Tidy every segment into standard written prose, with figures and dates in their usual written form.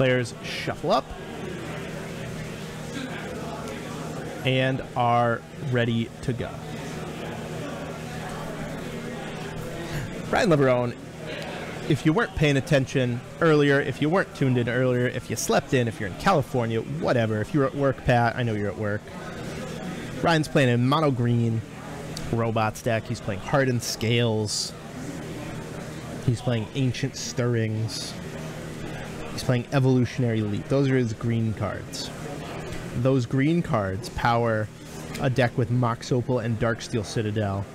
Players shuffle up and are ready to go. Ryan Leverone, if you weren't paying attention earlier, if you weren't tuned in earlier, if you slept in, if you're in California, whatever, if you're at work, Pat, I know you're at work. Ryan's playing in mono green robots deck. He's playing Hardened Scales. He's playing Ancient Stirrings. He's playing Evolutionary Leap. Those are his green cards. Those green cards power a deck with Mox Opal and Darksteel Citadel,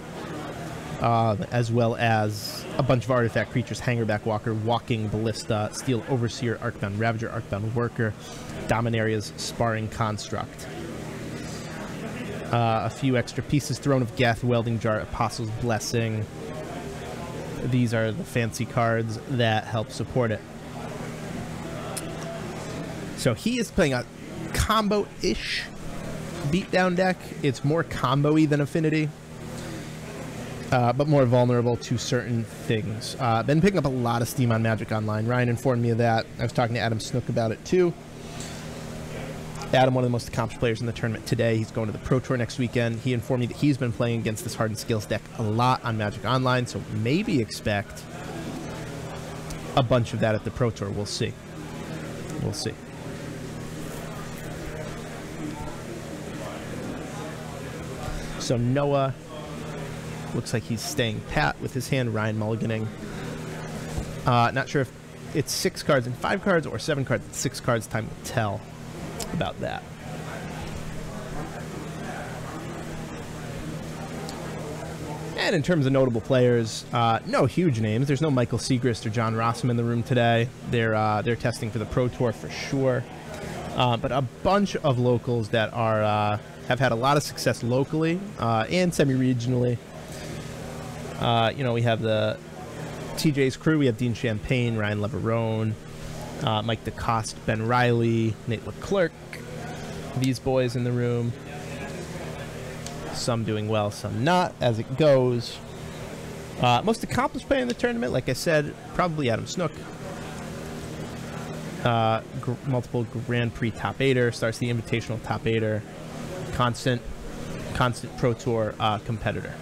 as well as a bunch of artifact creatures: Hangerback Walker, Walking Ballista, Steel Overseer, Arcbound Ravager, Arcbound Worker, Dominaria's Sparring Construct. A few extra pieces: Throne of Geth, Welding Jar, Apostle's Blessing. These are the fancy cards that help support it. So he is playing a combo-ish beatdown deck. It's more combo-y than Affinity, but more vulnerable to certain things. Been picking up a lot of steam on Magic Online. Ryan informed me of that. I was talking to Adam Snook about it too. Adam, one of the most accomplished players in the tournament today. He's going to the Pro Tour next weekend. He informed me that he's been playing against this Hardened Scales deck a lot on Magic Online, so maybe expect a bunch of that at the Pro Tour. We'll see. We'll see. So Noah looks like he's staying pat with his hand. Ryan mulliganing. Not sure if it's 6 cards and 5 cards or 7 cards and 6 cards. Time will tell about that. And in terms of notable players, no huge names. There's no Michael Siegrist or John Rossum in the room today. They're testing for the Pro Tour for sure. But a bunch of locals that are have had a lot of success locally and semi-regionally. You know, we have the TJ's crew. We have Dean Champagne, Ryan Leverone, Mike DeCoste, Ben Riley, Nate Leclerc. These boys in the room. Some doing well, some not, as it goes. Most accomplished player in the tournament, like I said, probably Adam Snook. Multiple Grand Prix top 8er, starts the Invitational top 8er, constant Pro Tour competitor.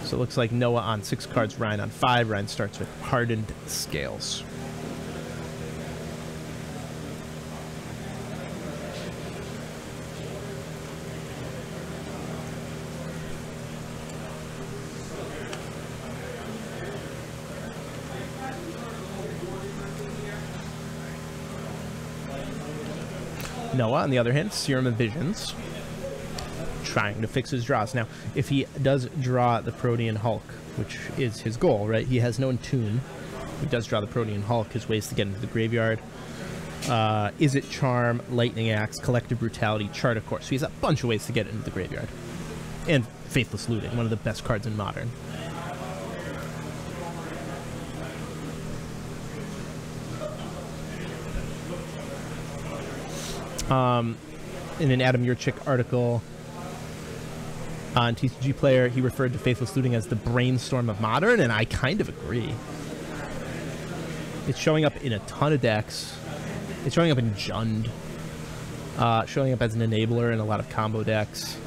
So it looks like Noah on 6 cards, Ryan on 5. Ryan starts with Hardened Scales. Noah, on the other hand, Serum of Visions, trying to fix his draws. Now, if he does draw the Protean Hulk, which is his goal, right? He has no Entomb. If he does draw the Protean Hulk, his ways to get into the graveyard. Is it Charm, Lightning Axe, Collective Brutality, Chart of Course. So he has a bunch of ways to get into the graveyard. And Faithless Looting, one of the best cards in Modern. In an Adam Yurchik article on TCG Player, he referred to Faithless Looting as the brainstorm of Modern, and I kind of agree. It's showing up in a ton of decks. It's showing up in Jund. Showing up as an enabler in a lot of combo decks.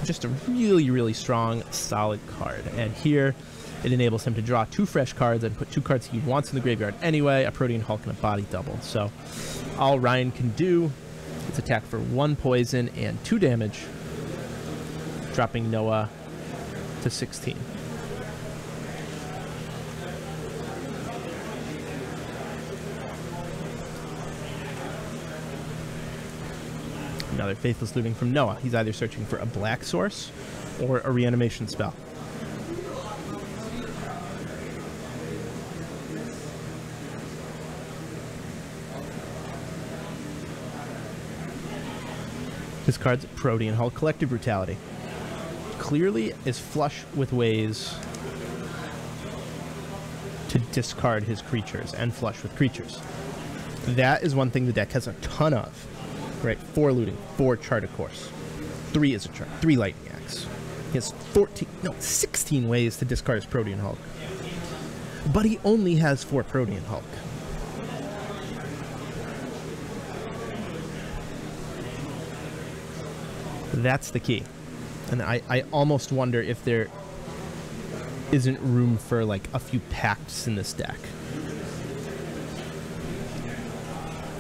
Just a really, really strong, solid card. And here, it enables him to draw 2 fresh cards and put 2 cards he wants in the graveyard anyway, a Protean Hulk and a body double. So all Ryan can do is attack for 1 poison and 2 damage, dropping Noah to 16. Another Faithless Looting from Noah. He's either searching for a black source or a reanimation spell. This card's Protean Hulk, Collective Brutality. Clearly is flush with ways to discard his creatures and flush with creatures. That is one thing the deck has a ton of. Right, 4 looting, 4 Chart of Course, 3 is a chart, 3 Lightning Axe. He has 16 ways to discard his Protean Hulk. But he only has 4 Protean Hulk. That's the key. And I almost wonder if there isn't room for like a few pacts in this deck.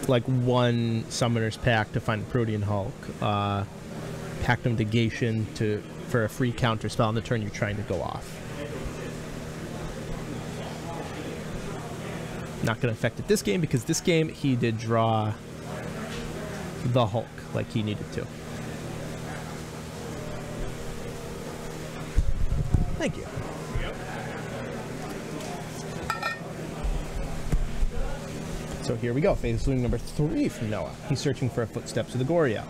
Like 1 Summoner's Pact to find the Protean Hulk, Pactum Negation for a free counter spell on the turn you're trying to go off. Not going to affect it this game, because this game he did draw the Hulk like he needed to. Thank you. So here we go, Fatal Swing number 3 from Noah. He's searching for a Footsteps of the Goria.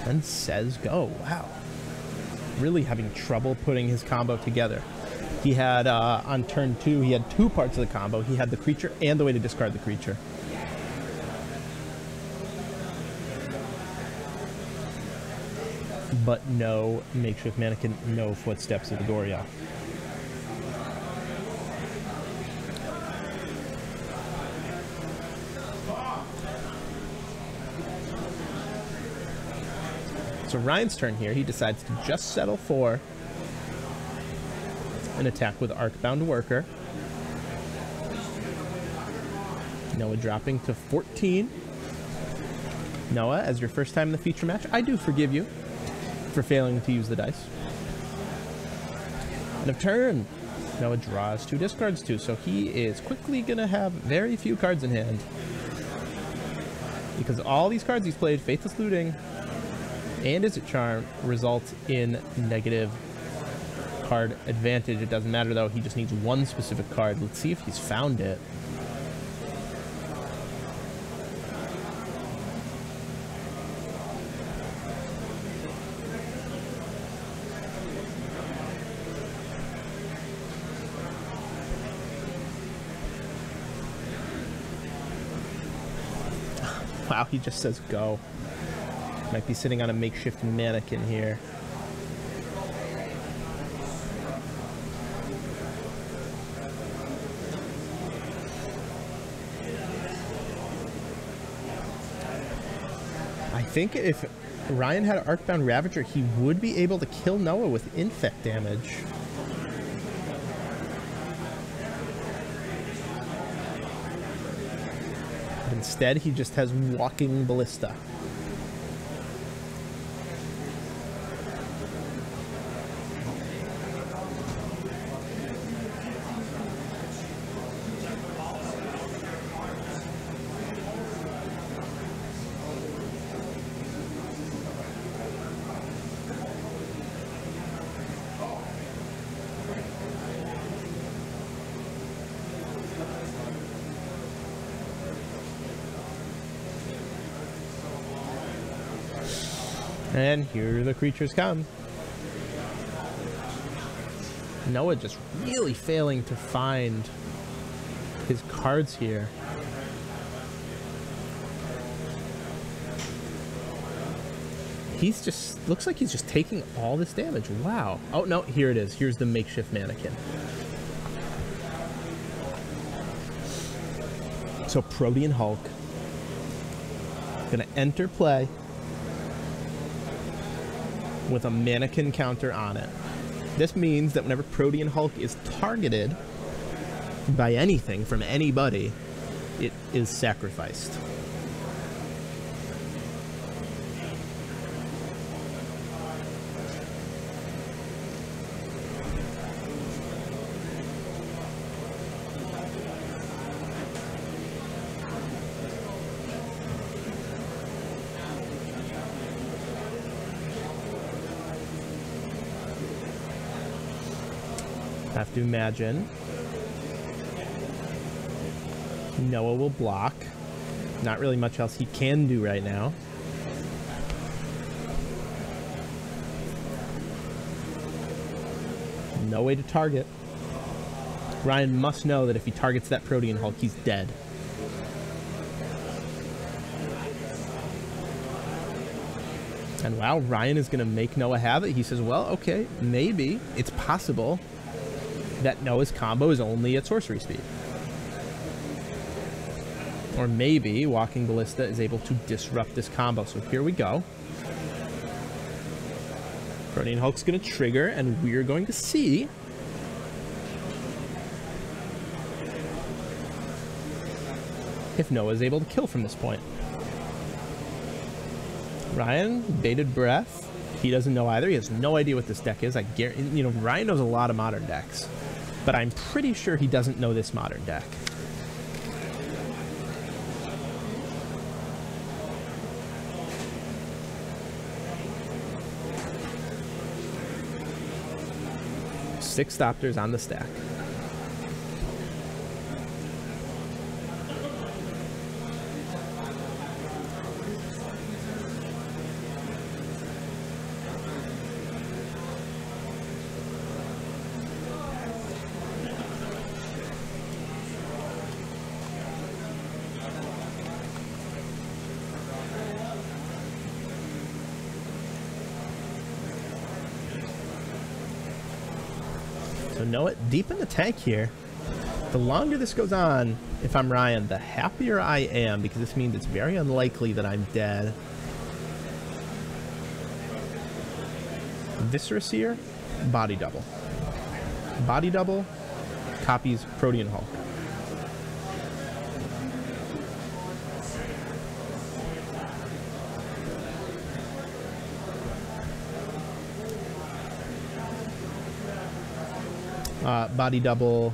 And says go. Wow. Really having trouble putting his combo together. He had, on turn 2, he had 2 parts of the combo. He had the creature and the way to discard the creature. But no Makeshift Mannequin, no Footsteps of the Goria. So Ryan's turn here, he decides to just settle for an attack with Arcbound Worker. Noah dropping to 14. Noah, as your first time in the feature match, I do forgive you for failing to use the dice. End of turn. Noah draws 2, discards 2, so he is quickly going to have very few cards in hand. Because all these cards he's played, Faithless Looting and Izzet Charm, result in negative card advantage. It doesn't matter though, he just needs 1 specific card. Let's see if he's found it. Wow, he just says go. Might be sitting on a Makeshift Mannequin here. I think if Ryan had an Arcbound Ravager, he would be able to kill Noah with infect damage. But instead, he just has Walking Ballista. And here the creatures come. Noah just really failing to find his cards here. He's just, looks like he's just taking all this damage. Wow. Oh no, here it is. Here's the Makeshift Mannequin. So Protean Hulk gonna enter play with a mannequin counter on it. This means that whenever Protean Hulk is targeted by anything from anybody, it is sacrificed. Have to imagine Noah will block. Not really much else he can do right now. no way to target. Ryan must know that if he targets that Protean Hulk, he's dead. And wow, Ryan is going to make Noah have it. He says, well, okay, maybe it's possible that Noah's combo is only at sorcery speed. Or maybe Walking Ballista is able to disrupt this combo. So here we go. Protean Hulk's going to trigger, and we're going to see if Noah's able to kill from this point. Ryan, bated breath. He doesn't know either. He has no idea what this deck is. I guarantee, you know, Ryan knows a lot of modern decks, but I'm pretty sure he doesn't know this modern deck. Six Thopters on the stack. So Noah deep in the tank here. The longer this goes on, if I'm Ryan, the happier I am, because this means it's very unlikely that I'm dead. Viscera Seer, body double. Body double copies Protean Hulk. Body double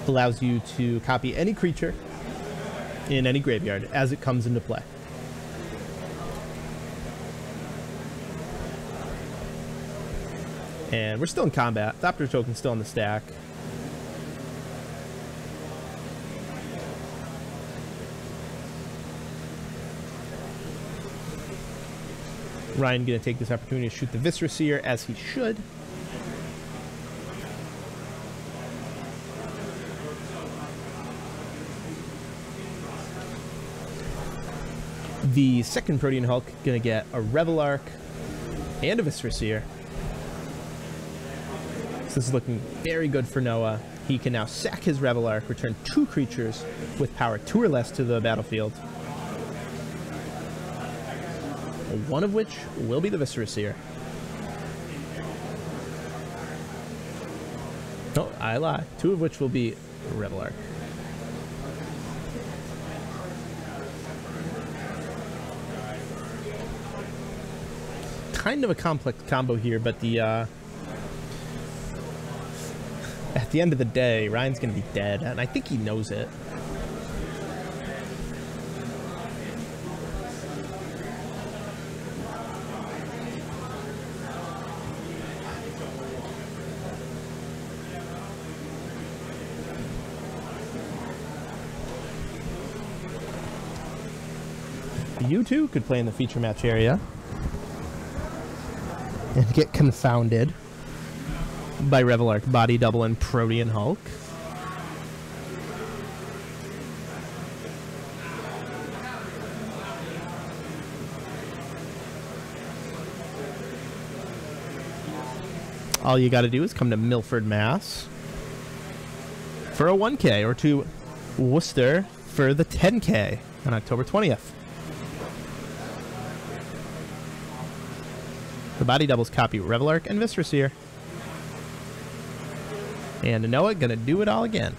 allows you to copy any creature in any graveyard as it comes into play. And we're still in combat. Thopter token's still on the stack. Ryan gonna take this opportunity to shoot the Viscera Seer, as he should. The second Protean Hulk gonna get a Revel Arc and a Viscera Seer. So this is looking very good for Noah. He can now sack his Revel Arc, return 2 creatures with power 2 or less to the battlefield. One of which will be the Viscera Seer. No, I lie. 2 of which will be Revel Arc. Kind of a complex combo here, but the at the end of the day, Ryan's gonna be dead, and I think he knows it. You two could play in the feature match area and get confounded by Revel Arc, Body Double, and Protean Hulk. All you gotta do is come to Milford, Mass for a 1K, or to Worcester for the 10K on October 20th. The body doubles copy Revel Arc and Viscera Seer. And Noah gonna do it all again.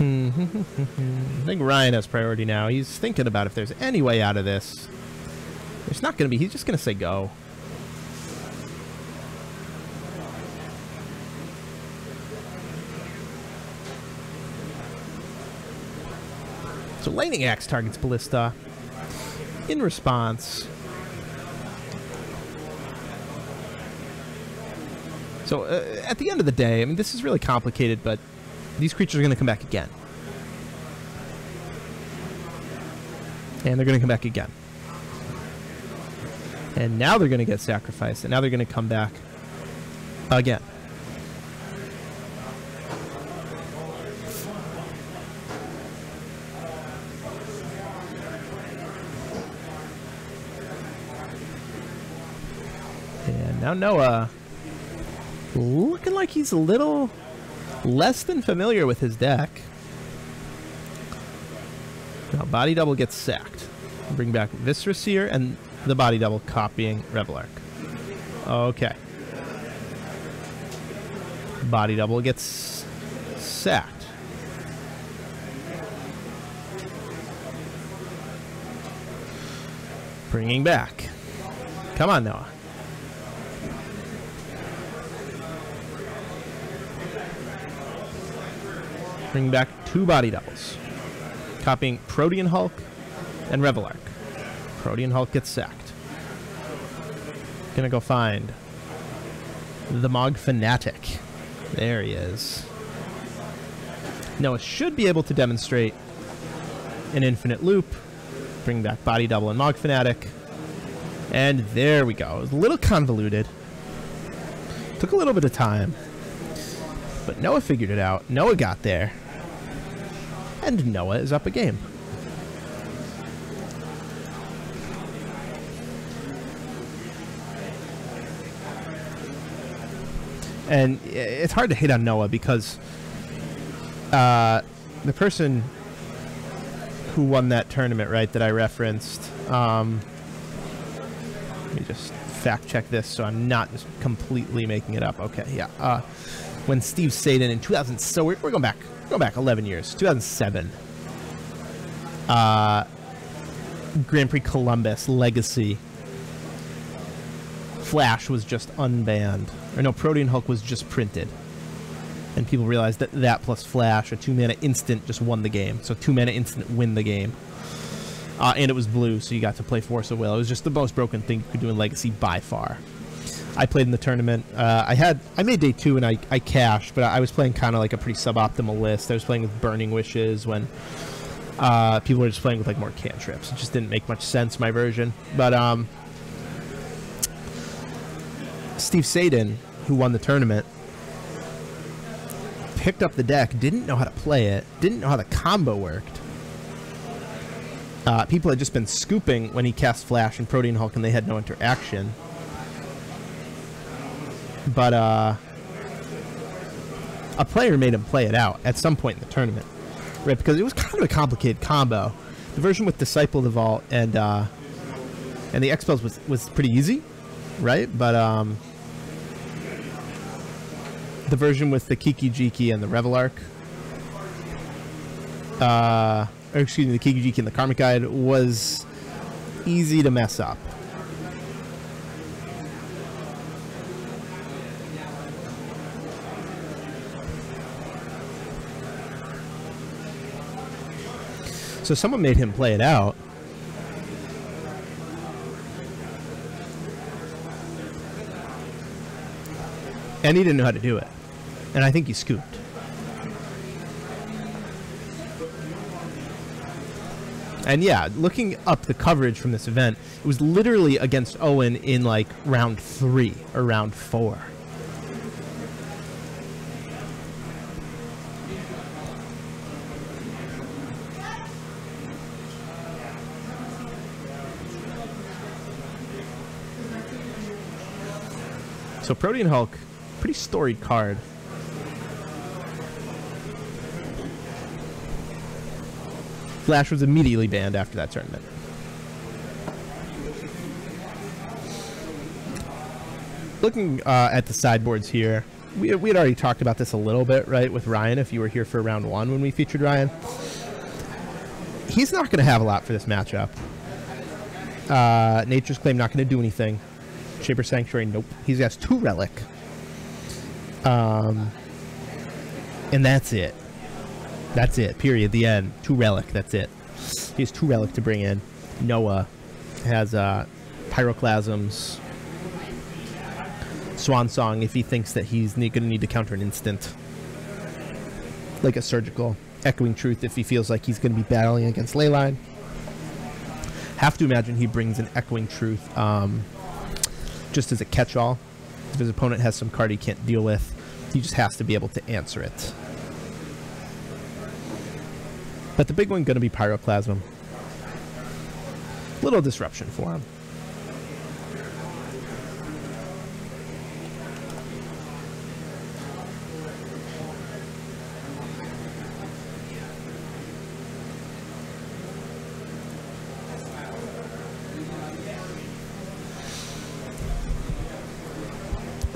I think Ryan has priority now. He's thinking about if there's any way out of this. There's not going to be. He's just going to say go. So Lightning Axe targets Ballista. In response, So at the end of the day, I mean, this is really complicated, but these creatures are going to come back again. And they're going to come back again. And now they're going to get sacrificed, and now they're going to come back again. And now Noah, looking like he's a little less than familiar with his deck. Now Body Double gets sacked. Bring back Viscera Seer and the Body Double copying Revelark. Okay. Body Double gets sacked. Bringing back. Come on, Noah. Bring back 2 Body Doubles. Copying Protean Hulk and Revelark. Protean Hulk gets sacked. Gonna go find the Mog Fanatic. There he is. Noah should be able to demonstrate an infinite loop. Bring back Body Double and Mog Fanatic. And there we go. It was a little convoluted. Took a little bit of time. But Noah figured it out. Noah got there. And Noah is up a game. And it's hard to hate on Noah because the person who won that tournament, right, that I referenced, let me just fact check this so I'm not just completely making it up. Okay, yeah. When Steve Sadin in 2000, so we're going back 11 years, 2007. Grand Prix Columbus Legacy. Flash was just unbanned. Or no, Protean Hulk was just printed. And people realized that that plus Flash, a 2-mana instant, just won the game. So 2-mana instant win the game. And it was blue, so you got to play Force of Will. It was just the most broken thing you could do in Legacy by far. I played in the tournament. I made day 2 and I cashed, but I was playing kind of like a pretty suboptimal list. I was playing with Burning Wishes when people were just playing with like more cantrips. It just didn't make much sense, my version. But Steve Sadin, who won the tournament, picked up the deck, didn't know how to play it, didn't know how the combo worked. People had just been scooping when he cast Flash and Protean Hulk and they had no interaction. But a player made him play it out at some point in the tournament, right? Because it was kind of a complicated combo. The version with Disciple of the Vault and the Expels was pretty easy, right? But the version with the Kiki Jiki and the Revelark, or excuse me, the Kiki Jiki and the Karmic Guide was easy to mess up. So someone made him play it out. And he didn't know how to do it. And I think he scooped. And yeah, looking up the coverage from this event, it was literally against Owen in like round 3 or round 4. So Protean Hulk, pretty storied card. Flash was immediately banned after that tournament. Looking at the sideboards here, we had already talked about this a little bit, right, with Ryan, if you were here for round 1 when we featured Ryan. He's not going to have a lot for this matchup. Nature's Claim, not going to do anything. Shaper Sanctuary, nope. He has 2 Relic. And that's it. That's it, period, the end. 2 Relic, that's it. He has 2 Relic to bring in. Noah has Pyroclasms. Swan Song if he thinks that he's going to need to counter an instant. Like a surgical. Echoing Truth if he feels like he's going to be battling against Leyline. Have to imagine he brings an Echoing Truth just as a catch-all. If his opponent has some card he can't deal with, he just has to be able to answer it. But the big one going to be Pyroclasm. Little disruption for him.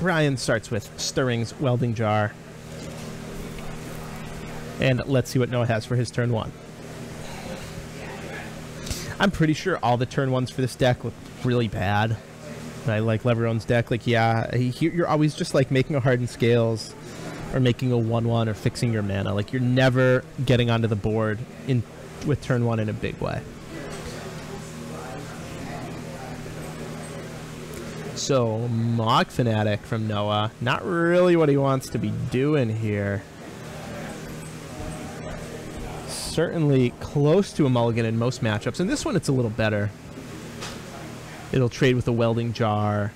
Ryan starts with Stirrings, Welding Jar. And let's see what Noah has for his turn 1. I'm pretty sure all the turn 1s for this deck look really bad. I like Leverone's deck. Like, yeah, you're always just like making a Hardened Scales or making a 1/1 or fixing your mana. Like, you're never getting onto the board with turn 1 in a big way. So, Mog Fanatic from Noah. Not really what he wants to be doing here. Certainly close to a mulligan in most matchups. In this one, it's a little better. It'll trade with a Welding Jar.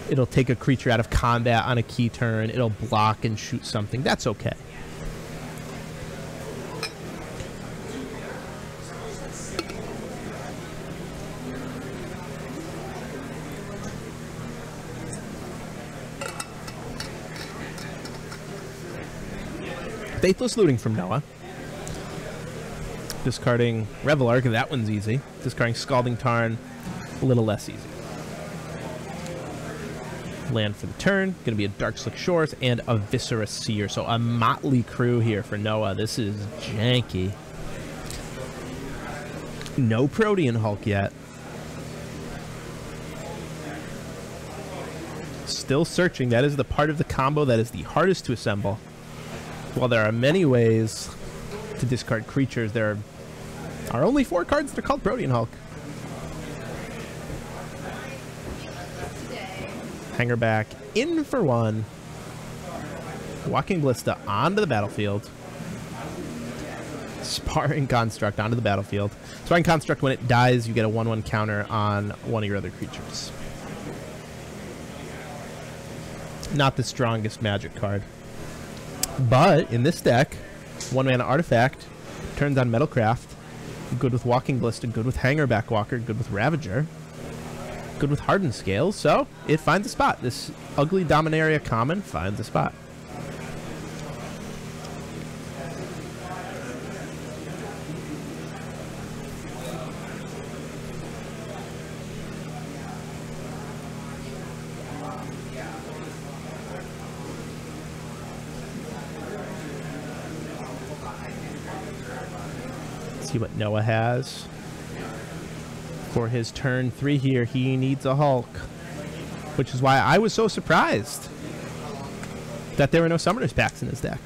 It'll take a creature out of combat on a key turn. It'll block and shoot something. That's okay. Faithless Looting from Noah. Discarding Revelark, that one's easy. Discarding Scalding Tarn, a little less easy. Land for the turn, going to be a Darkslick Shores and a Viscera Seer. So a motley crew here for Noah. This is janky. No Protean Hulk yet. Still searching. That is the part of the combo that is the hardest to assemble. While there are many ways to discard creatures, there are only 4 cards that are called Protean Hulk. Hanger back in for 1. Walking Ballista onto the battlefield. Sparring Construct onto the battlefield. Sparring Construct, when it dies, you get a 1/1 counter on one of your other creatures. Not the strongest Magic card. But in this deck, 1-mana Artifact turns on Metalcraft. Good with Walking Ballista, good with Hangerback Walker, good with Ravager, good with Hardened Scales. So it finds a spot. This ugly Dominaria common finds a spot. See what Noah has for his turn 3 here. He needs a Hulk, which is why I was so surprised that there were no Summoners packs in his deck.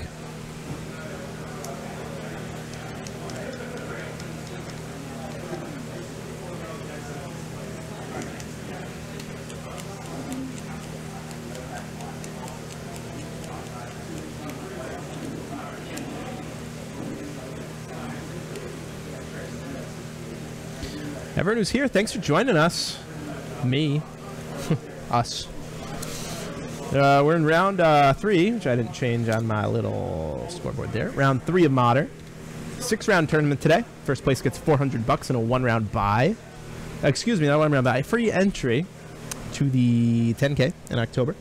Everyone who's here, thanks for joining us. Me. Us. We're in round 3, which I didn't change on my little scoreboard there. Round 3 of Modern. 6-round tournament today. First place gets $400 and a 1-round buy. Excuse me, not 1-round buy. Free entry to the 10K in October.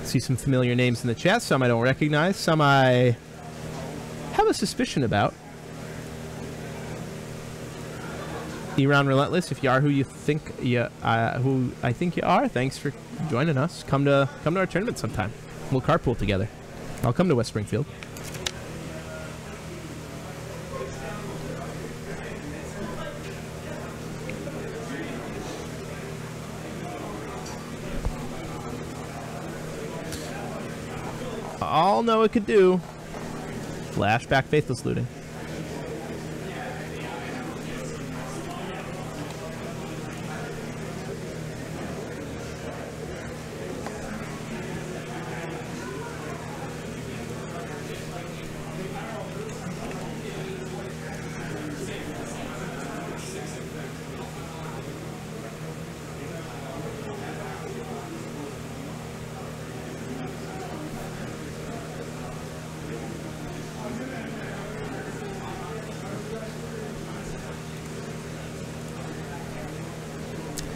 See some familiar names in the chat. Some I don't recognize. Some I have a suspicion about. Iran Relentless, if you are who you think who I think you are, thanks for joining us. Come to our tournament sometime. We'll carpool together. I'll come to West Springfield. All Noah could do. Flashback Faithless Looting.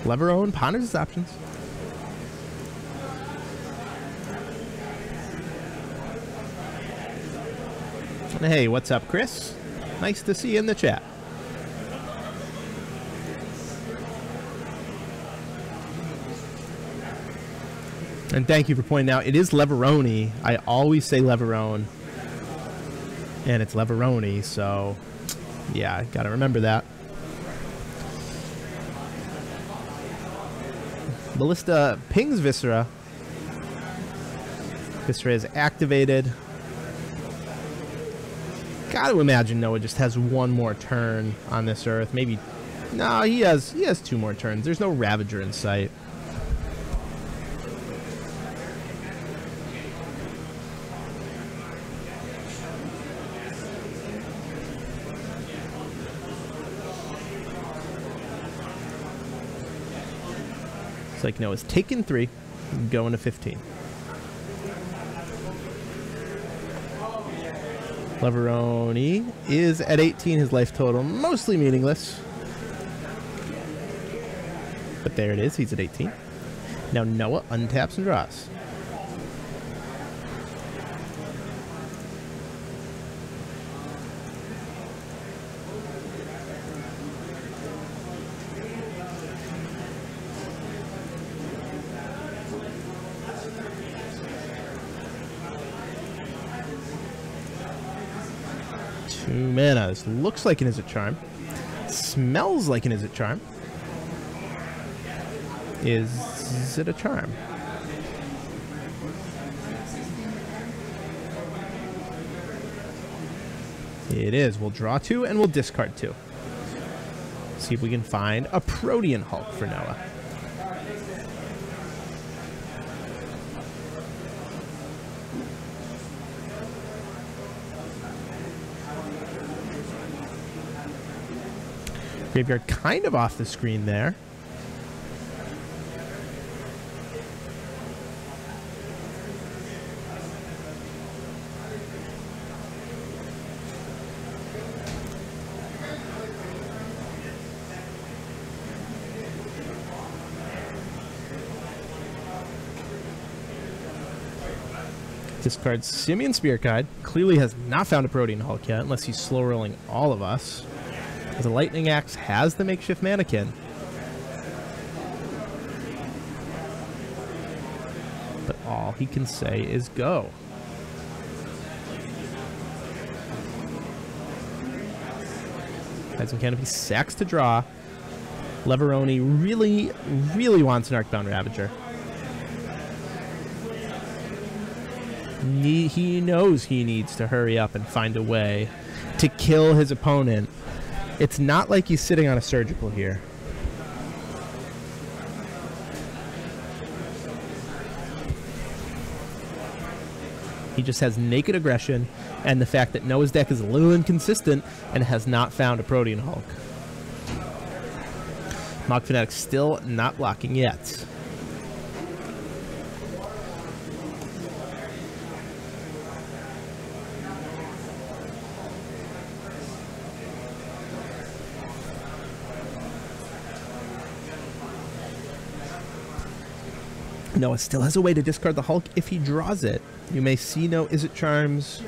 Leverone ponders his options. Hey, what's up, Chris? Nice to see you in the chat. And thank you for pointing out, it is Leverone. I always say Leverone. And it's Leverone, so yeah, gotta remember that. Ballista pings Viscera. Viscera is activated. Gotta imagine Noah just has one more turn on this Earth. Maybe, no, he has 2 more turns. There's no Ravager in sight. It's like Noah's taking 3, going to 15. Leverone is at 18, his life total mostly meaningless. But there it is, he's at 18. Now Noah untaps and draws. Mana. Looks like an Is It Charm. Smells like an Is It Charm. Is it a charm? It is. We'll draw 2 and we'll discard 2. See if we can find a Protean Hulk for Noah. Graveyard kind of off the screen there. Discards Simian Spirit Guide. Clearly has not found a Protean Hulk yet, unless he's slow rolling all of us. The Lightning Axe has the makeshift mannequin. But all he can say is go. Has Canopy, sacks to draw. Leverone really wants an Arcbound Ravager. He knows he needs to hurry up and find a way to kill his opponent. It's not like he's sitting on a surgical here. He just has naked aggression and the fact that Noah's deck is a little inconsistent and has not found a Protean Hulk. Mog Fanatic still not blocking yet. Noah still has a way to discard the Hulk if he draws it. You may see no Is It Charms.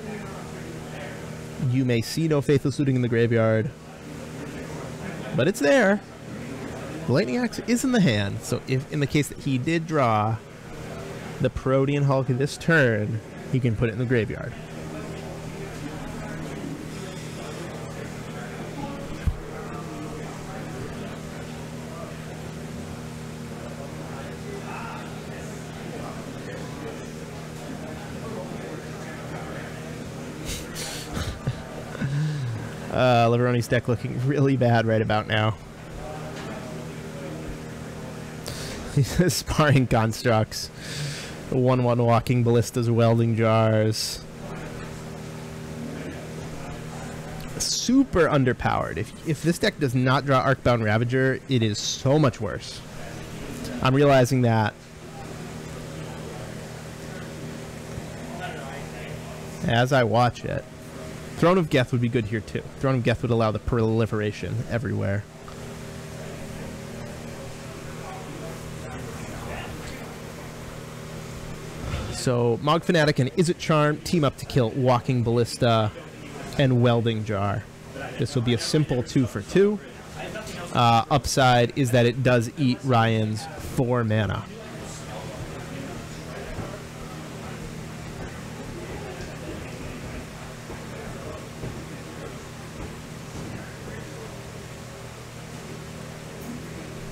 You may see no Faithless Looting in the graveyard. But it's there. The Lightning Axe is in the hand. So if in the case that he did draw the Protean Hulk this turn, he can put it in the graveyard. Leverone's deck looking really bad right about now. He's sparring constructs. 1/1 walking ballistas, welding jars. Super underpowered. If this deck does not draw Arcbound Ravager, it is so much worse. I'm realizing that as I watch it. Throne of Geth would be good here too. Throne of Geth would allow the proliferation everywhere. So Mog Fanatic and Is It Charm team up to kill Walking Ballista and Welding Jar. This will be a simple 2 for 2. Upside is that it does eat Ryan's 4 mana.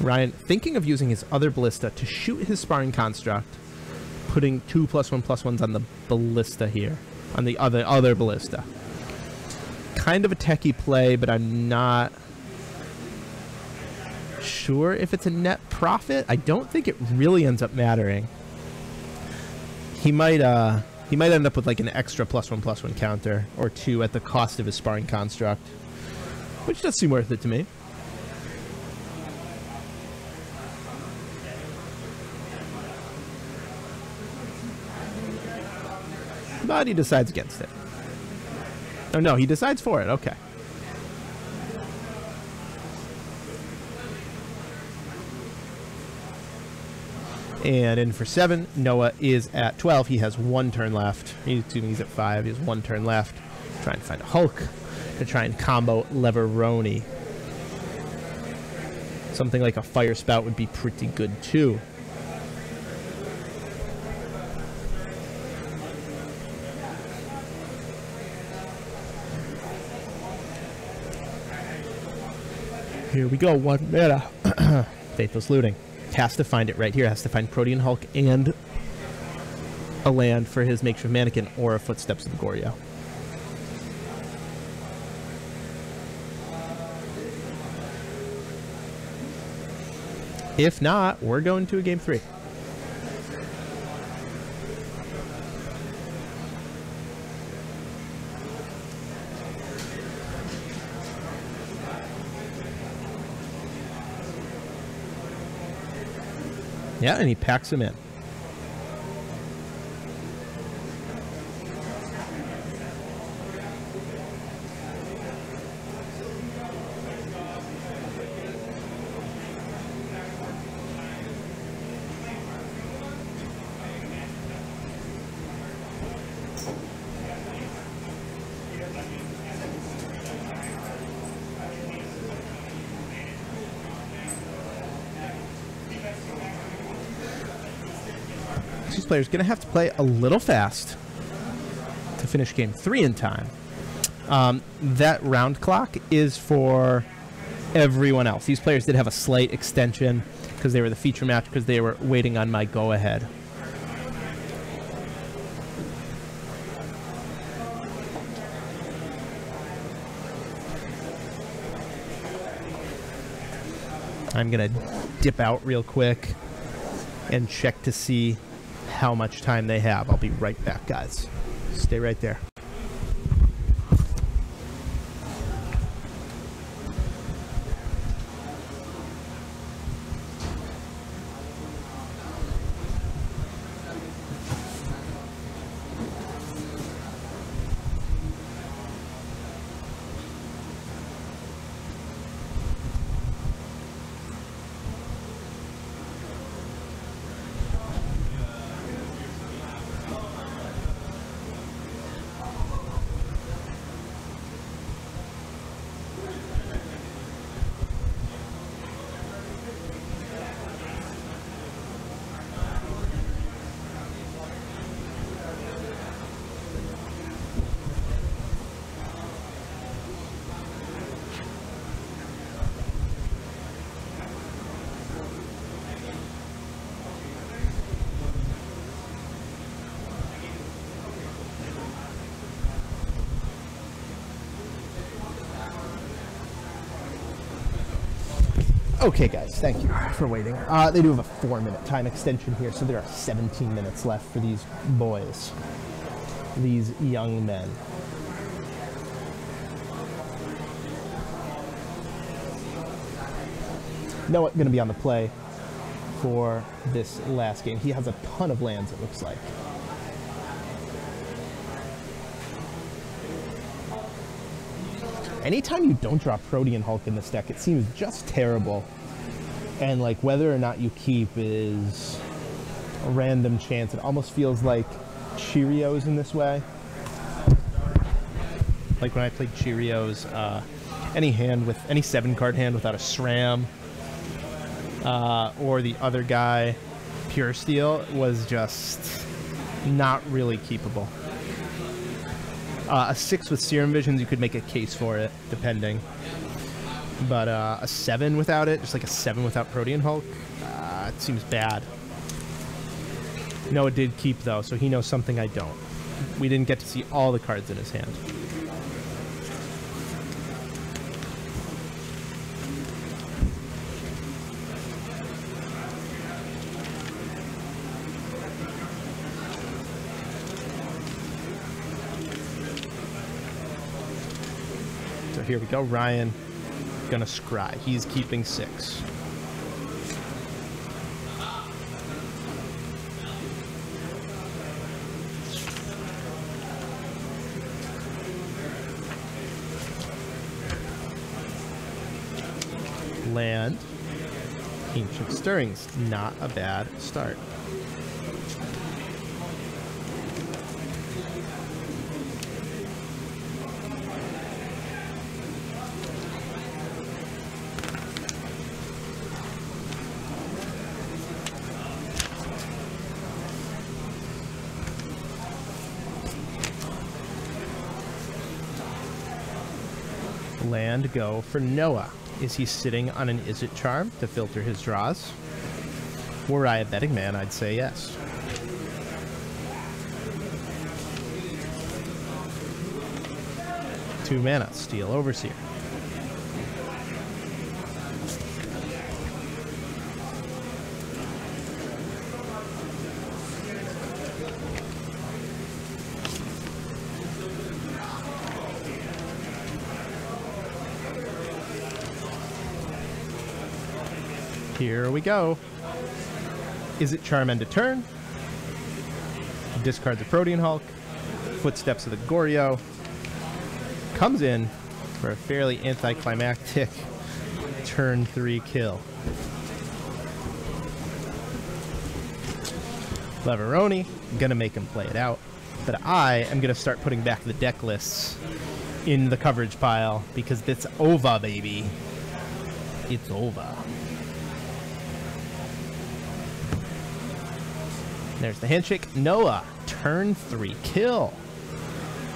Ryan thinking of using his other Ballista to shoot his Sparring Construct, putting 2 +1/+1s on the Ballista here, on the other Ballista. Kind of a techie play, but I'm not sure if it's a net profit. I don't think it really ends up mattering. He might end up with like an extra +1/+1 counter or 2 at the cost of his Sparring Construct, which does seem worth it to me. But he decides against it. Oh no, he decides for it. Okay. And in for 7, Noah is at 12. He has 1 turn left. He's at 5. He has 1 turn left. Try and find a Hulk to try and combo Leverone. Something like a Fire Spout would be pretty good too. Here we go, 1 mana. Faithless Looting. Has to find it right here. Has to find Protean Hulk and a land for his Makeshift Mannequin or a Footsteps of the Goryo. If not, we're going to a game 3. Yeah, and he packs him in. These players going to have to play a little fast to finish game 3 in time. That round clock is for everyone else. These players did have a slight extension because they were the feature match, because they were waiting on my go-ahead. I'm going to dip out real quick and check to see how much time they have. I'll be right back, guys. Stay right there. Okay, guys, thank you for waiting. They do have a 4-minute time extension here, so there are 17 minutes left for these boys, these young men. Noah going to be on the play for this last game. He has a ton of lands, it looks like. Anytime you don't drop Protean Hulk in this deck, it seems just terrible. And like whether or not you keep is a random chance. It almost feels like Cheerios in this way. Like when I played Cheerios, any 7-card hand without a SRAM, or the other guy, Pure Steel, was just not really keepable. A 6 with Serum Visions, you could make a case for it, depending. But a 7 without it, just like a 7 without Protean Hulk, it seems bad. Noah did keep, though, so he knows something I don't. We didn't get to see all the cards in his hand. So here we go. Ryan gonna scry. He's keeping 6. Land. Ancient Stirrings. Not a bad start. Land go for Noah. Is he sitting on an Is It Charm to filter his draws? Were I a betting man, I'd say yes. Two mana, Steel Overseer. Here we go. Is It Charm end of turn? Discard the Protean Hulk. Footsteps of the Goryo. Comes in for a fairly anticlimactic turn 3 kill. Leverone, gonna make him play it out. But I am gonna start putting back the deck lists in the coverage pile because it's over, baby. It's over. There's the handshake. Noah, turn 3 kill.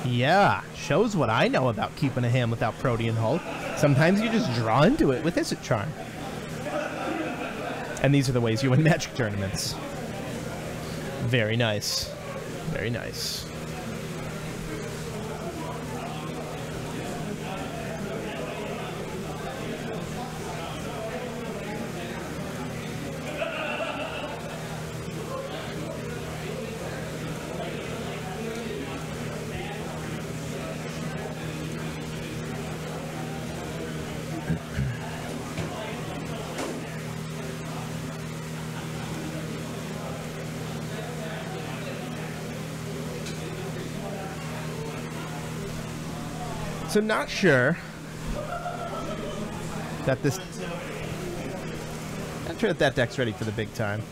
Yeah, shows what I know about keeping a hand without Protean Hulk. Sometimes you just draw into it with Is It Charm. And these are the ways you win Magic tournaments. Very nice. Very nice. So not sure that that deck's ready for the big time.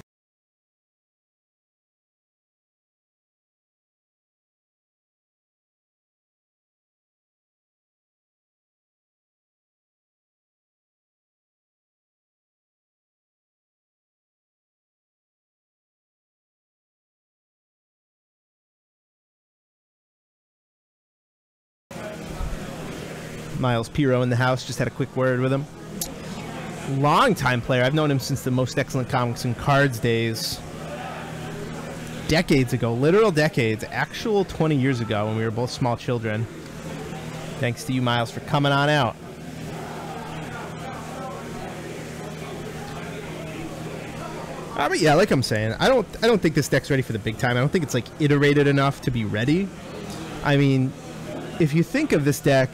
Miles Piro in the house, just had a quick word with him. Long-time player. I've known him since the Most Excellent Comics and Cards days. Decades ago, literal decades, actual 20 years ago when we were both small children. Thanks to you, Miles, for coming on out. But yeah, like I'm saying, I don't think this deck's ready for the big time. I don't think it's like iterated enough to be ready. I mean, if you think of this deck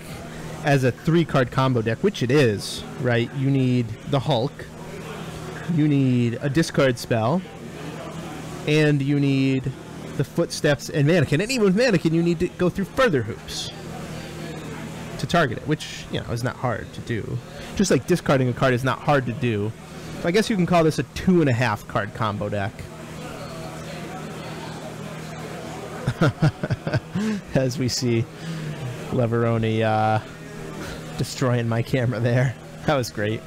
as a 3-card combo deck, which it is, right? You need the Hulk, you need a discard spell, and you need the Footsteps and Mannequin. And even with Mannequin, you need to go through further hoops to target it, which, you know, is not hard to do. Just like discarding a card is not hard to do. So I guess you can call this a 2.5 card combo deck. As we see Leverone destroying my camera there. That was great.